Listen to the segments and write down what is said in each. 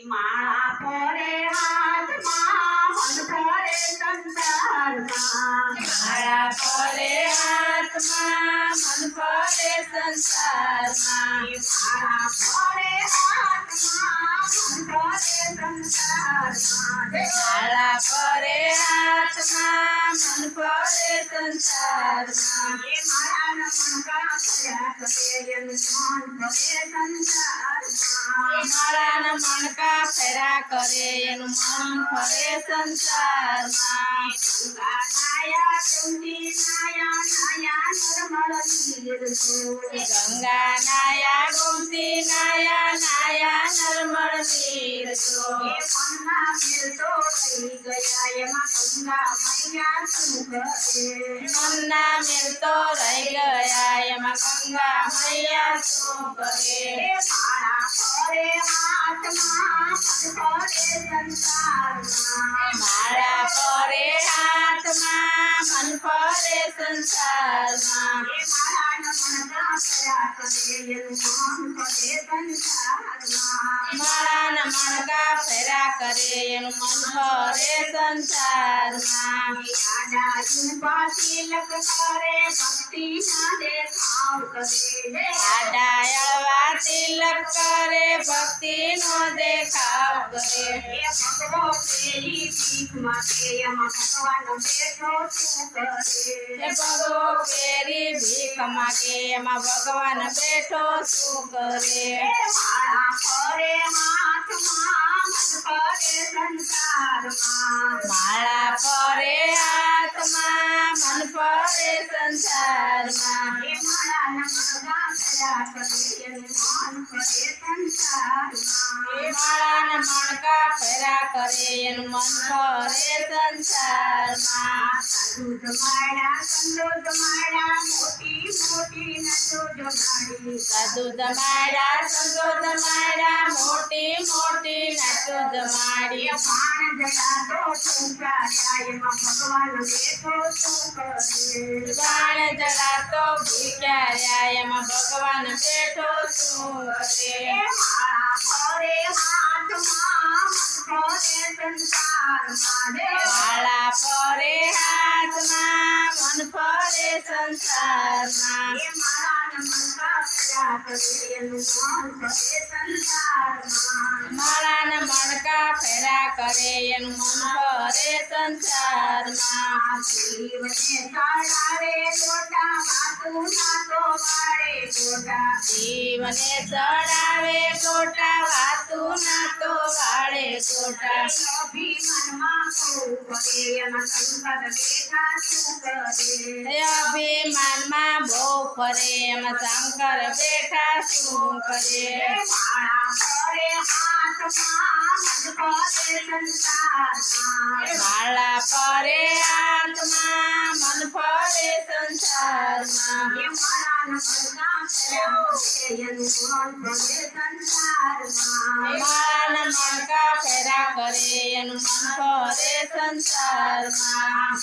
માળા ફરે હાથમાં મન ફરે સંસારમાં માળા ફરે હાથમાં મન ફરે સંસારમાં માળા ફરે હાથમાં મન ફરે સંસારમાં માળા ફરે હાથમાં મન ફરે સંસારમાં માળાના મણકા ફર્યા કરે એનું મન ફરે સંસારમાં માળાના મણકા ફેરા કરે એનું મન ફરે સંસારમાં નાયા કુંડી નાયા નાયા નરમળ નીર ગંગા નાયા ગોમતી નાયા નાયા નર્મળ નીર જો મનમાં મિલતો રહી ગયા એમાં ગંગા મૈયા શું કરે મનના મિલતો રહી ગયા એમાં ગંગા મૈયા શું કરે માળા ફરે હાથમાં મન ફરે સંસારમાં માળા ફરે હાથમાં મન ફરે સંસારમાં માળાના મણકા ફેરા કરે એનું મન ફરે સંસારમાં આડા અળવા તિલક કરે ભક્તિનો દેખાવ કરે ભગવો કેરી ભીખ માગે એમાં ભગવાન બેઠો શું કરે માળા ફરે હાથમાં મન ફરે સંસારમાં માળાના મણકા ફેરા કરે એનું મન ફરે સંસારમાં સાધુ જમાડા સંતો જમાડા મોટી મોટી નાચો જમાડી બાણ જડાતો ભીખ્યા એમાં ભગવાન બેઠો શું કરે માળા ફરે હાથમાં મન ફરે સંસારમાં માળાના મણકા ફેરા કરે એનું મન ફરે સંસારમાં શિવને ચડાવે ગોટા વાતું ના તો વાળે ગોટા અભિમાનમાં બહુ ફરે એમાં શંકર બેઠા શું કરે માળા ફરે હાથમાં મન ફરે સંસારમાં માળાના મણકા ફેરા કરે એનું મન ફરે સંસારમાં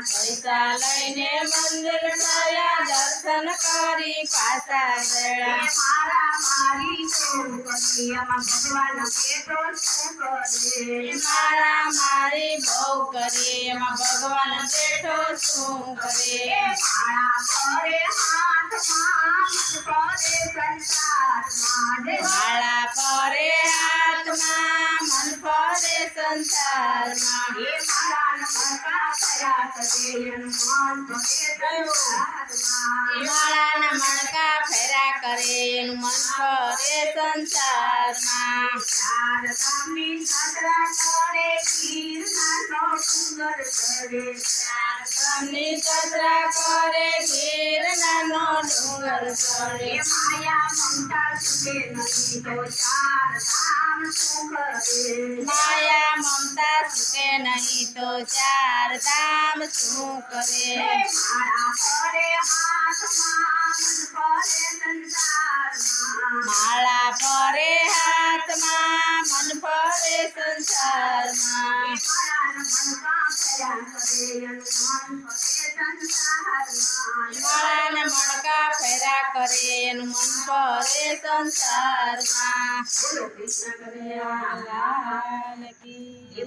પૈસા લઈને મંદિર ગયા દર્શન કરી પાછા ગયા મારા મારી બહુ કરી એમાં ભગવાન બેઠો શું કરે માળા ફરે હાથમાં મન ફરે સંસારમાં માળાના મણકા ફેરા કરે એનું મન ફરે સંસારમાં તમને ચતરા કરે ઘેર નાનો ડુંગર ચડે માયા મમતા સુકે નહીં તો ચાર ધામ શું કરે માળા ફરે હાથમાં માળા ફરે સંસારમાં માળા ફરે હાથમાં મન ફરે સંસારમાં માળાના મણકા ફેરા કરે એનું મન ફરે સંસારમાં. બોલો કૃષ્ણ કનૈયા લાલ કી.